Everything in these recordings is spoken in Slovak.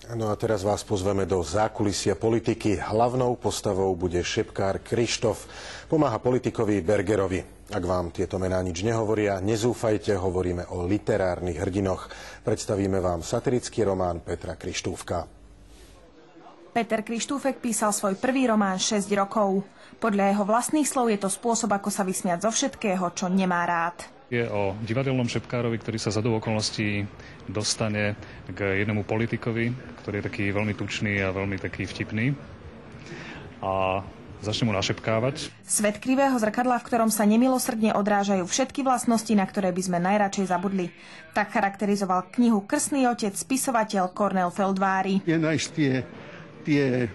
No a teraz vás pozveme do zákulisia politiky. Hlavnou postavou bude šepkár Krištof. Pomáha politikovi Bergerovi. Ak vám tieto mená nič nehovoria, nezúfajte, hovoríme o literárnych hrdinoch. Predstavíme vám satirický román Petra Krištúfka. Peter Krištúfek písal svoj prvý román 6 rokov. Podľa jeho vlastných slov je to spôsob, ako sa vysmiať zo všetkého, čo nemá rád. Je o divadelnom šepkárovi, ktorý sa za okolností dostane k jednému politikovi, ktorý je taký veľmi tučný a veľmi taký vtipný. A začne mu našepkávať. Svet krivého zrkadla, v ktorom sa nemilosrdne odrážajú všetky vlastnosti, na ktoré by sme najradšej zabudli. Tak charakterizoval knihu Krstný otec spisovateľ Kornél Feldvári. Je nájsť tie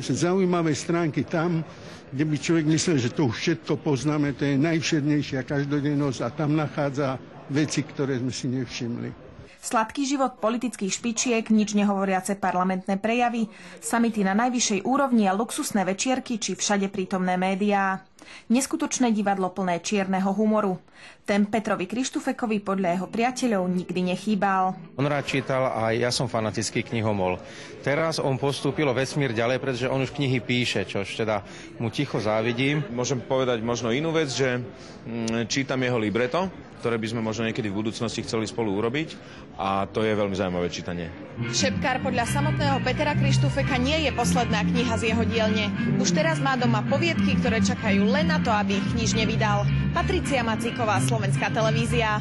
zaujímavé stránky tam, kde by človek myslel, že to už všetko poznáme, to je najvšednejšia každodennosť a tam nachádza veci, ktoré sme si nevšimli. Sladký život politických špičiek, nič nehovoriace parlamentné prejavy, samity na najvyššej úrovni a luxusné večierky či všade prítomné médiá. Neskutočné divadlo plné čierneho humoru. Ten Petrovi Krištúfekovi podľa jeho priateľov nikdy nechýbal. On rád čítal a ja som fanatický knihomol. Teraz on postúpil o vesmír ďalej, pretože on už knihy píše, čož teda mu ticho závidím. Môžem povedať možno inú vec, že čítam jeho libreto, ktoré by sme možno niekedy v budúcnosti chceli spolu urobiť a to je veľmi zaujímavé čítanie. Šepkár podľa samotného Petra Krištúfeka nie je posledná kniha z jeho dielne. Už teraz má doma poviedky, ktoré čakajú len na to, aby ich knižne vydal. Patricia Macíková, Slovenská televízia.